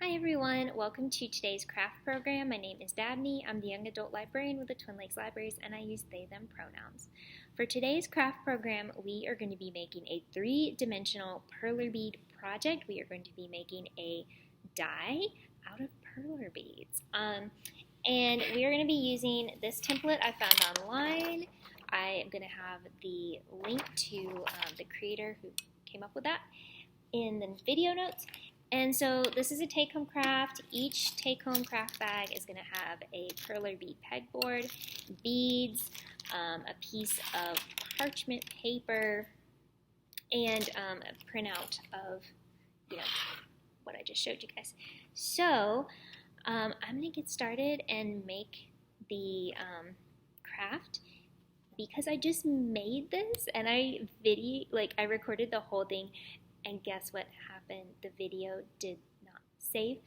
Hi everyone, welcome to today's craft program. My name is Dabney. I'm the young adult librarian with the Twin Lakes Libraries and I use they, them pronouns. For today's craft program, we are going to be making a three-dimensional perler bead project. We are going to be making a die out of perler beads. And we are going to be using this template I found online. I am going to have the link to the creator who came up with that in the video notes. And so this is a take-home craft. Each take-home craft bag is going to have a perler bead pegboard, beads, a piece of parchment paper, and a printout of, what I just showed you guys. So I'm going to get started and make the craft because I just made this and I recorded the whole thing. And guess what happened? The video did not save.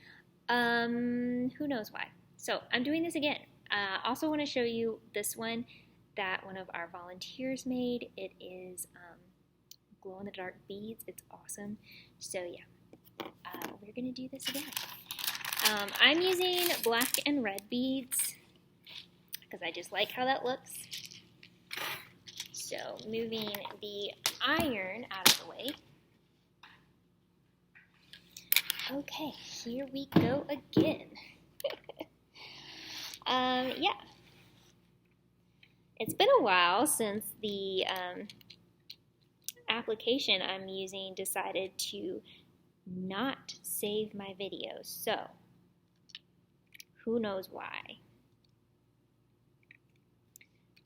Who knows why? So I'm doing this again. Also want to show you this one that one of our volunteers made. It is glow-in-the-dark beads. It's awesome. So yeah, we're going to do this again. I'm using black and red beads because I just like how that looks. So moving the iron out of the way. Okay, here we go again. Yeah. It's been a while since the application I'm using decided to not save my videos, so who knows why.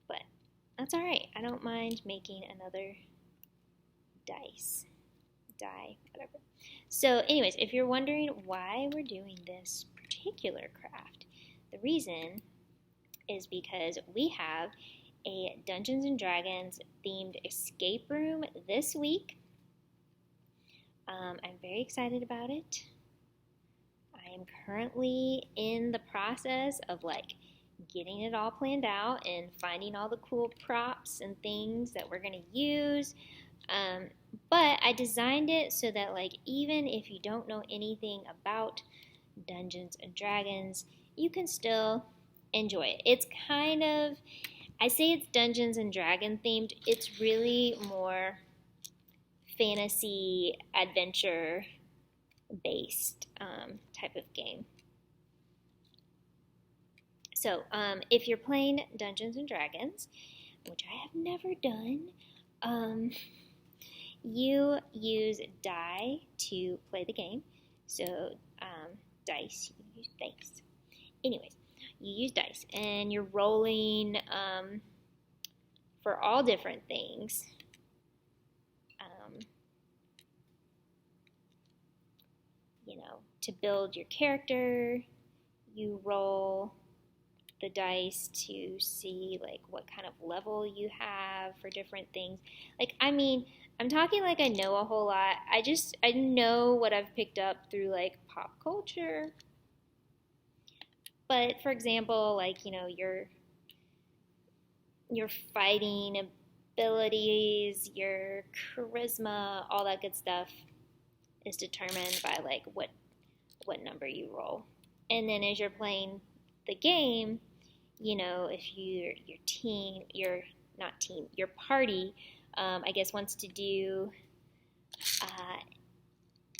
But that's alright, I don't mind making another die, whatever. So anyways, if you're wondering why we're doing this particular craft, the reason is because we have a Dungeons & Dragons themed escape room this week. I'm very excited about it. I am currently in the process of getting it all planned out and finding all the cool props and things that we're going to use. But I designed it so that even if you don't know anything about Dungeons and Dragons, you can still enjoy it. It's kind of, I say it's Dungeons and Dragon themed, it's really more fantasy adventure based type of game. So if you're playing Dungeons and Dragons, which I have never done, you use die to play the game. So dice, you use dice. Anyways, you use dice and you're rolling for all different things. To build your character, you roll the dice to see what kind of level you have for different things. I'm talking I know a whole lot. I know what I've picked up through pop culture. But for example, your fighting abilities, your charisma, all that good stuff is determined by what number you roll. And then as you're playing the game, if your party, I guess wants to do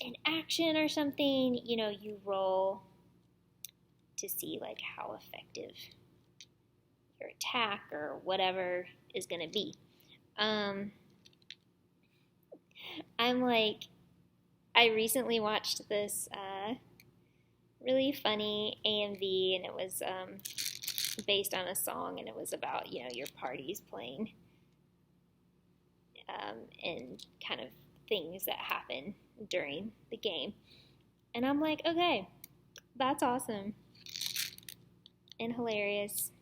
an action or something, you roll to see how effective your attack or whatever is going to be. I recently watched this really funny AMV, and it was based on a song, and it was about your parties playing and kind of things that happen during the game. And I'm like, okay, that's awesome and hilarious.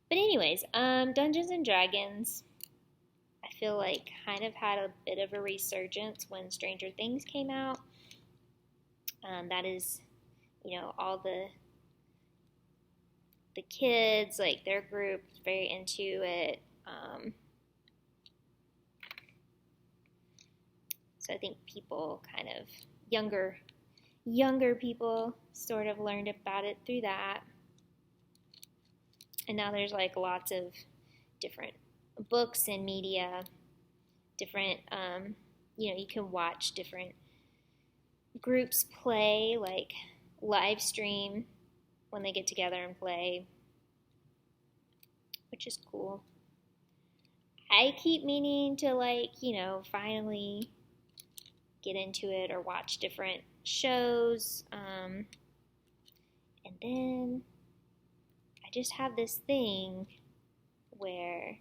But anyways, Dungeons and Dragons, I feel kind of had a bit of a resurgence when Stranger Things came out. That is, all the kids, their group is very into it. So I think people kind of younger younger people sort of learned about it through that. And now there's like lots of different books and media, different, you can watch different groups play, like live stream when they get together and play, which is cool. I keep meaning to finally get into it or watch different shows. And then I just have this thing where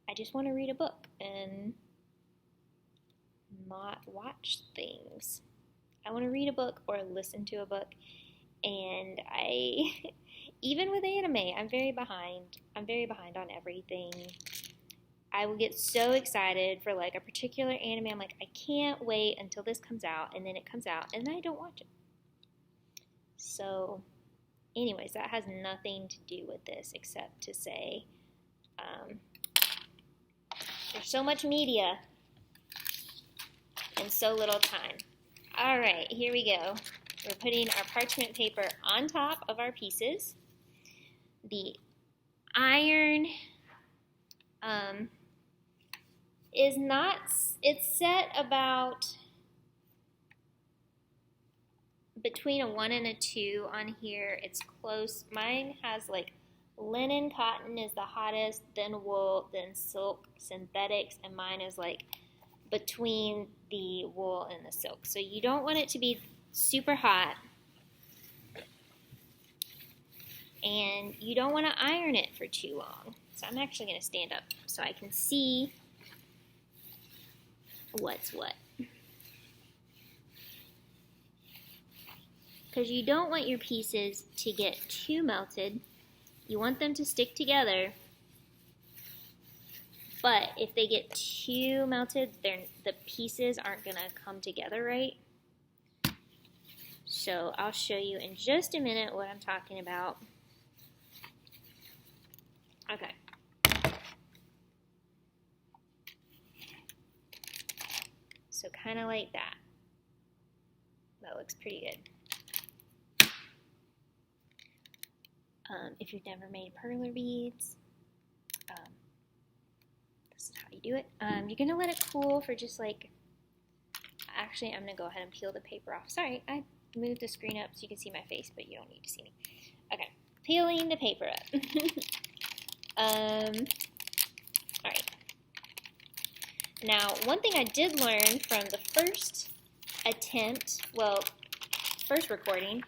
I just want to read a book and not watch things. I want to read a book or listen to a book. And even with anime, I'm very behind. I'm very behind on everything. I will get so excited for like a particular anime. I'm like, I can't wait until this comes out, and then it comes out, and then I don't watch it. So, anyways, that has nothing to do with this except to say there's so much media and so little time. All right, here we go. We're putting our parchment paper on top of our pieces. The iron is not, it's set about between a 1 and a 2 on here. It's close. Mine has like linen, cotton is the hottest, then wool, then silk, synthetics, and mine is like between the wool and the silk. So you don't want it to be super hot, and you don't want to iron it for too long. So I'm actually going to stand up so I can see what's what. Because you don't want your pieces to get too melted. You want them to stick together. But if they get too melted, the pieces aren't going to come together right. So I'll show you in just a minute what I'm talking about. Okay. So kind of like that. That looks pretty good. If you've never made perler beads, this is how you do it. You're going to let it cool for just like, actually I'm going to go ahead and peel the paper off. Sorry, I moved the screen up so you can see my face, but you don't need to see me. Okay, peeling the paper up. Alright. Now, one thing I did learn from the first first recording,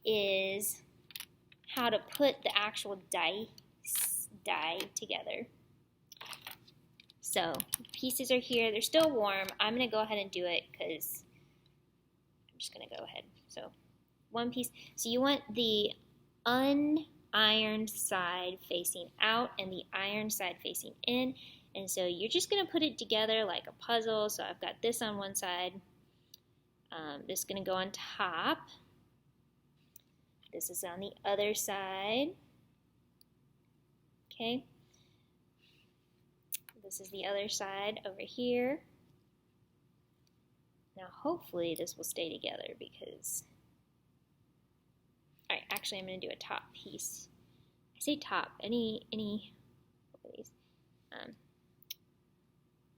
is how to put the actual die together. So, pieces are here. They're still warm. I'm going to go ahead and do it because I'm just going to go ahead. So, one piece. So, you want the unironed side facing out and the ironed side facing in. And so, you're just going to put it together like a puzzle. So, I've got this on one side. This is going to go on top. This is on the other side. Okay. This is the other side over here. Now hopefully this will stay together because, alright, actually I'm going to do a top piece. I say top, any of these.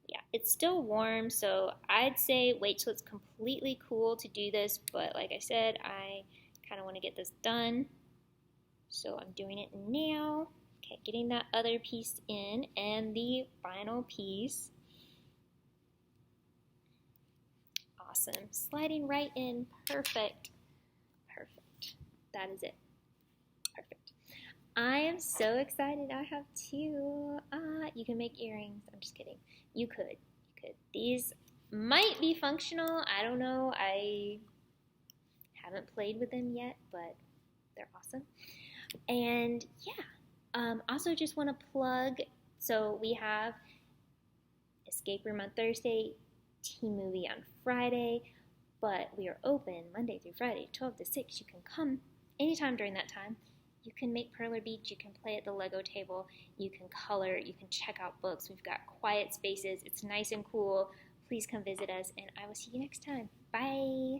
Yeah, it's still warm, so I'd say wait till it's completely cool to do this, but like I said, I kind of want to get this done. So I'm doing it now. Okay, getting that other piece in and the final piece. Awesome. Sliding right in. Perfect. Perfect. That is it. Perfect. I am so excited. I have two. You can make earrings. I'm just kidding. You could. You could. These might be functional. I don't know. I haven't played with them yet, but they're awesome. And yeah. Also just want to plug, so we have Escape Room on Thursday, Teen Movie on Friday, but we are open Monday through Friday, 12 to 6. You can come anytime during that time. You can make perler beads, you can play at the Lego table, you can color, you can check out books. We've got quiet spaces. It's nice and cool. Please come visit us, and I will see you next time. Bye!